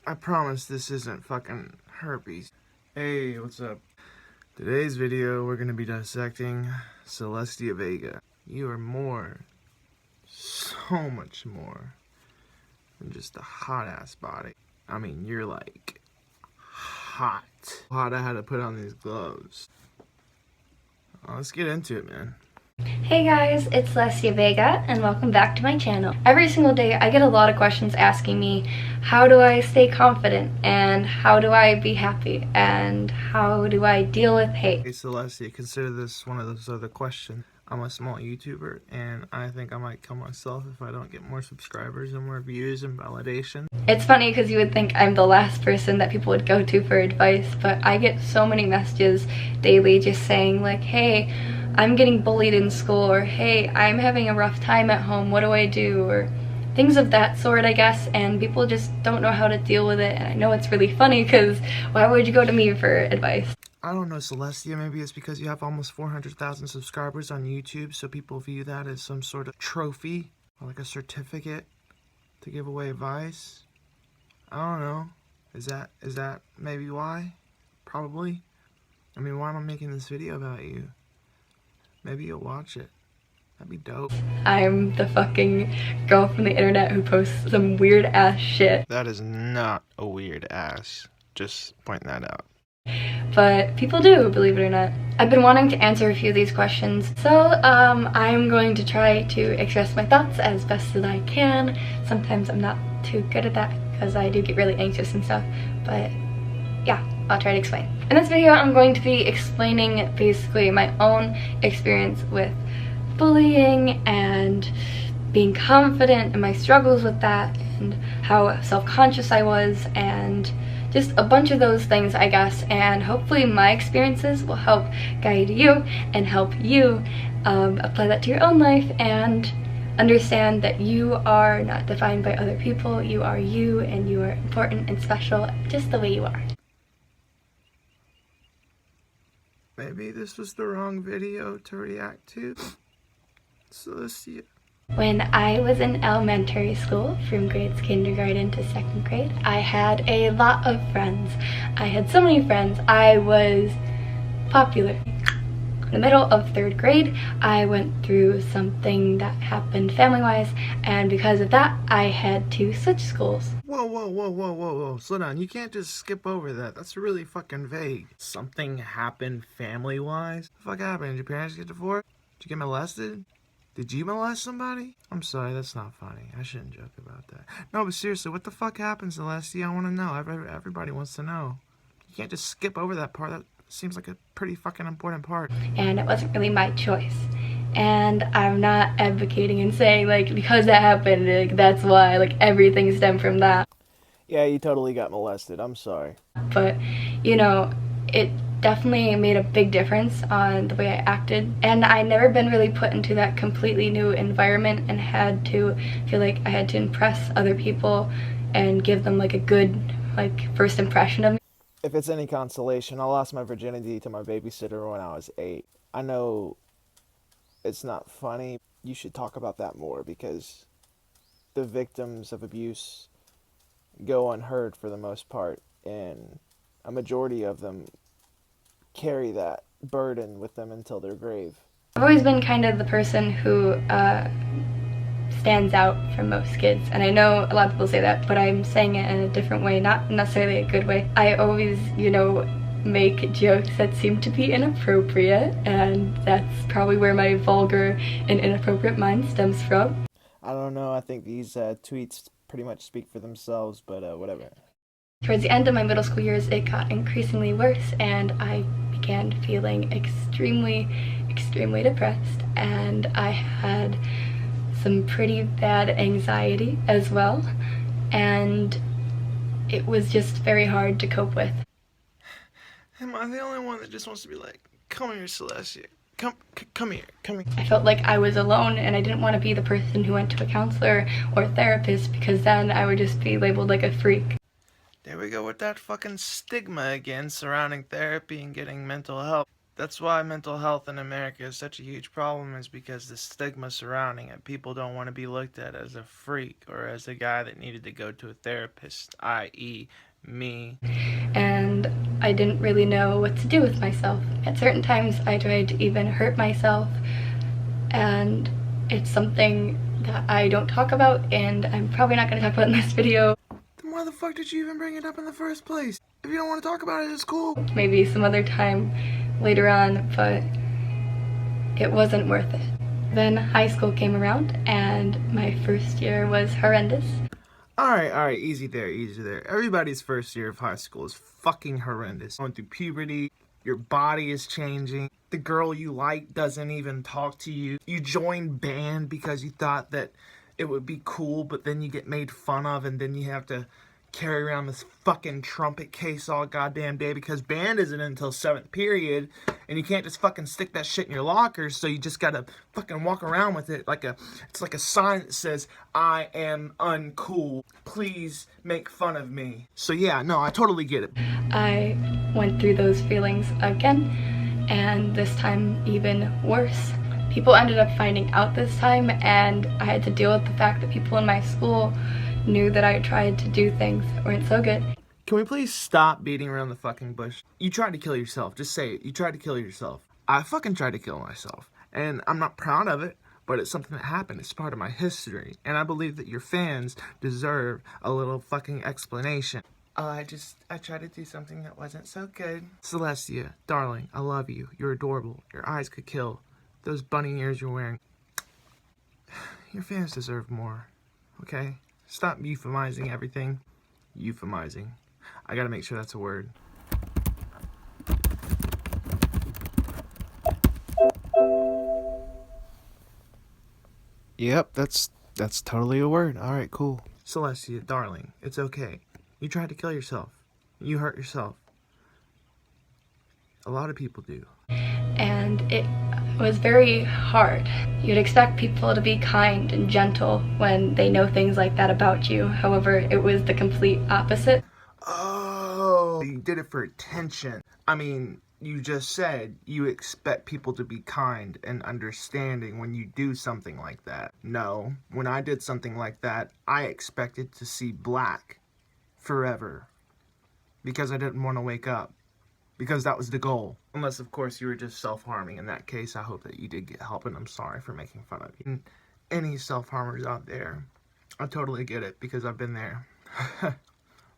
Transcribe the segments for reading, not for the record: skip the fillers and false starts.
I promise this isn't fucking herpes. Hey, what's up? Today's video, we're gonna be dissecting Celestia Vega. You are more, so much more, than just a hot-ass body. I mean, you're like, hot. Hot I had to put on these gloves. Let's get into it, man. Hey guys, it's Celestia Vega and welcome back to my channel. Every single day I get a lot of questions asking me how do I stay confident and how do I be happy and how do I deal with hate. Hey Celestia, consider this one of those other questions. I'm a small YouTuber and I think I might kill myself if I don't get more subscribers and more views and validation. It's funny because you would think I'm the last person that people would go to for advice, but I get so many messages daily just saying like, hey, I'm getting bullied in school, or hey, I'm having a rough time at home, what do I do? Or things of that sort, I guess, and people just don't know how to deal with it. And I know it's really funny because why would you go to me for advice? I don't know, Celestia, maybe it's because you have almost 400,000 subscribers on YouTube, so people view that as some sort of trophy, or like a certificate to give away advice. I don't know. Is that maybe why? Probably. I mean, why am I making this video about you? Maybe you'll watch it. That'd be dope. I'm the fucking girl from the internet who posts some weird ass shit. That is not a weird ass. Just point that out. But people do, believe it or not. I've been wanting to answer a few of these questions, so I'm going to try to express my thoughts as best as I can. Sometimes I'm not too good at that because I do get really anxious and stuff, but yeah, I'll try to explain. In this video, I'm going to be explaining basically my own experience with bullying and being confident and my struggles with that and how self-conscious I was and just a bunch of those things, I guess, and hopefully my experiences will help guide you and help you apply that to your own life and understand that you are not defined by other people. You are you and you are important and special just the way you are. Maybe this was the wrong video to react to. Celestia. When I was in elementary school, from grades kindergarten to 2nd grade, I had a lot of friends. I had so many friends. I was popular. In the middle of 3rd grade, I went through something that happened family-wise, and because of that, I had to switch schools. Whoa, slow down. You can't just skip over that. That's really fucking vague. Something happened family-wise? What the fuck happened? Did your parents get divorced? Did you get molested? Did you molest somebody? I'm sorry, that's not funny. I shouldn't joke about that. No, but seriously, what the fuck happened, Celestia? I want to know. Everybody wants to know. You can't just skip over that part. That seems like a pretty fucking important part. And it wasn't really my choice. And I'm not advocating and saying, like, because that happened, like, that's why, like, everything stemmed from that. Yeah, you totally got molested. I'm sorry. But, you know, it definitely made a big difference on the way I acted. And I never been really put into that completely new environment and had to feel like I had to impress other people and give them, like, a good, like, first impression of me. If it's any consolation, I lost my virginity to my babysitter when I was 8. I know it's not funny. You should talk about that more because the victims of abuse go unheard for the most part, and a majority of them carry that burden with them until their grave. I've always been kind of the person who stands out from most kids, and I know a lot of people say that, but I'm saying it in a different way, not necessarily a good way. I always, you know, make jokes that seem to be inappropriate, and that's probably where my vulgar and inappropriate mind stems from. I don't know, I think these tweets pretty much speak for themselves, but whatever. Towards the end of my middle school years, it got increasingly worse, and I began feeling extremely depressed, and I had some pretty bad anxiety as well, and it was just very hard to cope with. Am I the only one that just wants to be like, come here, Celestia, come here. I felt like I was alone, and I didn't want to be the person who went to a counselor or therapist because then I would just be labeled like a freak. There we go with that fucking stigma again surrounding therapy and getting mental help. That's why mental health in America is such a huge problem, is because the stigma surrounding it. People don't want to be looked at as a freak or as a guy that needed to go to a therapist, i.e. me. And I didn't really know what to do with myself. At certain times I tried to even hurt myself, and it's something that I don't talk about, and I'm probably not going to talk about in this video. Then why the fuck did you even bring it up in the first place? If you don't want to talk about it, it's cool. Maybe some other time later on, but it wasn't worth it. Then high school came around and my first year was horrendous. Alright, easy there. Everybody's first year of high school is fucking horrendous. Going through puberty, your body is changing, the girl you like doesn't even talk to you. You joined band because you thought that it would be cool, but then you get made fun of, and then you have to carry around this fucking trumpet case all goddamn day because band isn't until 7th period, and you can't just fucking stick that shit in your locker, so you just gotta fucking walk around with it it's like a sign that says, I am uncool, please make fun of me. So yeah, no, I totally get it. I went through those feelings again, and this time even worse. People ended up finding out this time, and I had to deal with the fact that people in my school knew that I tried to do things that weren't so good. Can we please stop beating around the fucking bush? You tried to kill yourself. Just say it. You tried to kill yourself. I fucking tried to kill myself. And I'm not proud of it, but it's something that happened. It's part of my history. And I believe that your fans deserve a little fucking explanation. I tried to do something that wasn't so good. Celestia, darling, I love you. You're adorable. Your eyes could kill. Those bunny ears you're wearing. Your fans deserve more. Okay? Stop euphemizing everything. Euphemizing. I gotta make sure that's a word. Yep, that's totally a word. Alright, cool. Celestia, darling, it's okay. You tried to kill yourself. You hurt yourself. A lot of people do. And it was very hard. You'd expect people to be kind and gentle when they know things like that about you. However, it was the complete opposite. Oh, you did it for attention. I mean, you just said you expect people to be kind and understanding when you do something like that. No, when I did something like that, I expected to see black forever because I didn't want to wake up. Because that was the goal. Unless, of course, you were just self-harming. In that case, I hope that you did get help, and I'm sorry for making fun of you. And any self-harmers out there, I totally get it, because I've been there.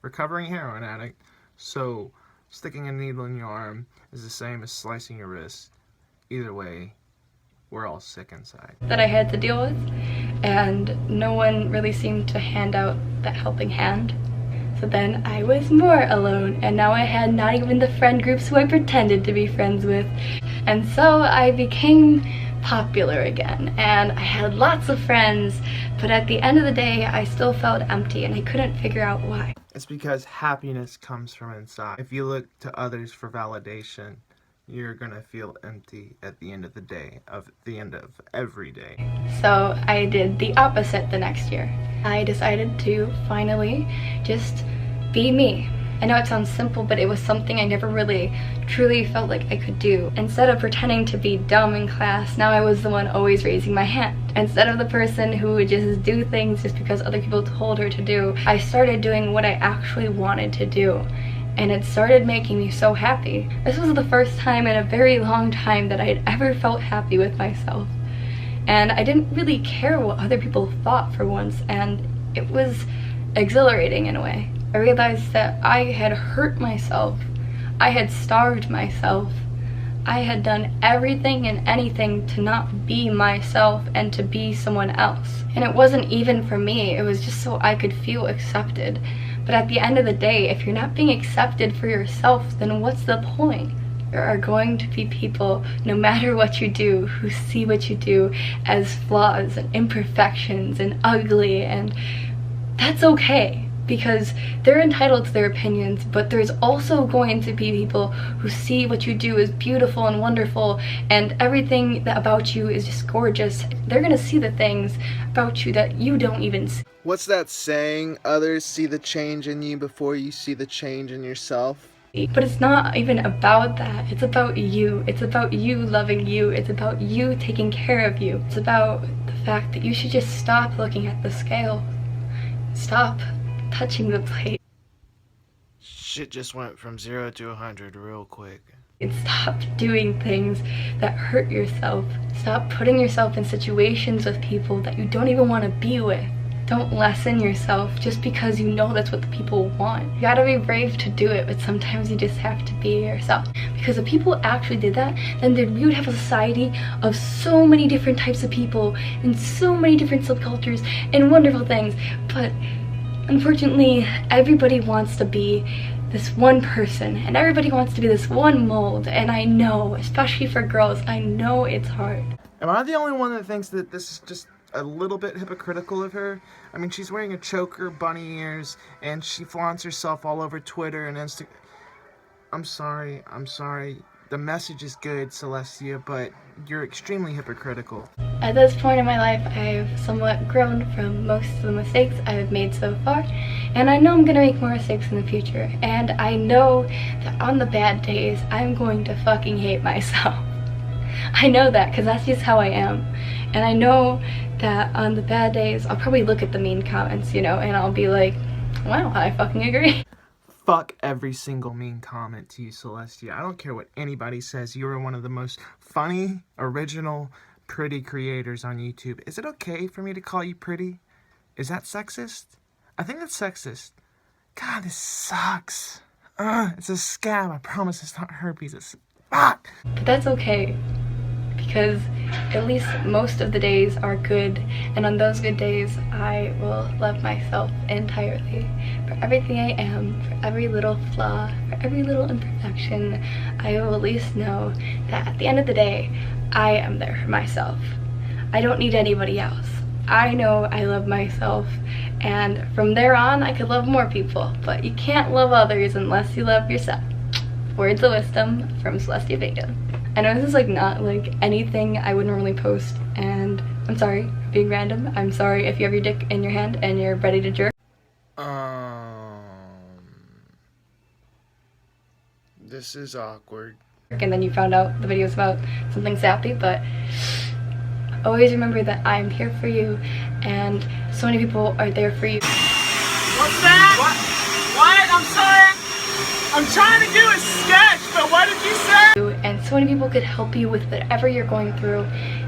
Recovering heroin addict, so sticking a needle in your arm is the same as slicing your wrist. Either way, we're all sick inside. That I had to deal with, and no one really seemed to hand out that helping hand. So then I was more alone, and now I had not even the friend groups who I pretended to be friends with. And so I became popular again, and I had lots of friends, but at the end of the day, I still felt empty, and I couldn't figure out why. It's because happiness comes from inside. If you look to others for validation, you're gonna feel empty at the end of the day, of the end of every day. So I did the opposite the next year. I decided to finally just be me. I know it sounds simple, but it was something I never really truly felt like I could do. Instead of pretending to be dumb in class, now I was the one always raising my hand. Instead of the person who would just do things just because other people told her to do, I started doing what I actually wanted to do. And it started making me so happy. This was the first time in a very long time that I had ever felt happy with myself. And I didn't really care what other people thought for once, and it was exhilarating in a way. I realized that I had hurt myself. I had starved myself. I had done everything and anything to not be myself and to be someone else. And it wasn't even for me, it was just so I could feel accepted. But at the end of the day, if you're not being accepted for yourself, then what's the point? There are going to be people, no matter what you do, who see what you do as flaws and imperfections and ugly, and that's okay. Because they're entitled to their opinions, but there's also going to be people who see what you do as beautiful and wonderful, and everything about you is just gorgeous. They're gonna see the things about you that you don't even see. What's that saying? Others see the change in you before you see the change in yourself. But it's not even about that. It's about you. It's about you loving you. It's about you taking care of you. It's about the fact that you should just stop looking at the scale. Stop touching the plate. Shit just went from 0 to 100 real quick. And stop doing things that hurt yourself. Stop putting yourself in situations with people that you don't even want to be with. Don't lessen yourself just because you know that's what the people want. You gotta be brave to do it, but sometimes you just have to be yourself. Because if people actually did that, then we would have a society of so many different types of people and so many different subcultures and wonderful things. But unfortunately, everybody wants to be this one person and everybody wants to be this one mold. And I know, especially for girls, I know it's hard. Am I the only one that thinks that this is just a little bit hypocritical of her? I mean, she's wearing a choker, bunny ears, and she flaunts herself all over Twitter and Instagram. I'm sorry. The message is good, Celestia, but you're extremely hypocritical. At this point in my life, I've somewhat grown from most of the mistakes I've made so far, and I know I'm gonna make more mistakes in the future, and I know that on the bad days, I'm going to fucking hate myself. I know that, because that's just how I am. And I know that on the bad days, I'll probably look at the mean comments, you know, and I'll be like, wow, I fucking agree. Fuck every single mean comment to you, Celestia. I don't care what anybody says. You are one of the most funny, original, pretty creators on YouTube. Is it okay for me to call you pretty? Is that sexist? I think that's sexist. God, this sucks. It's a scab. I promise it's not herpes. It's fuck. But that's okay, because at least most of the days are good, and on those good days I will love myself entirely for everything I am, for every little flaw, for every little imperfection. I will at least know that at the end of the day I am there for myself. I don't need anybody else. I know I love myself, and from there on I could love more people, but you can't love others unless you love yourself. Words of wisdom from Celestia Vega. I know this is like not like anything I would normally post, and I'm sorry for being random. I'm sorry if you have your dick in your hand and you're ready to jerk. This is awkward. And then you found out the video's about something sappy, but always remember that I'm here for you, and so many people are there for you. What's that? What? I'm sorry. I'm trying to do a sketch, but what did you say? And so many people could help you with whatever you're going through,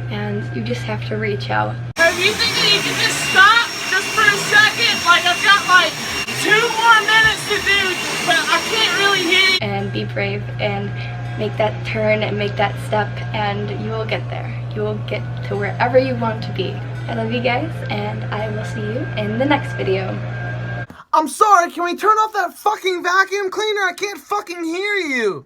and you just have to reach out. Hey, do you think that you can just stop just for a second? Like, I've got like 2 more minutes to do, but I can't really hear you. And be brave and make that turn and make that step, and you will get there. You will get to wherever you want to be. I love you guys, and I will see you in the next video. I'm sorry, can we turn off that fucking vacuum cleaner? I can't fucking hear you.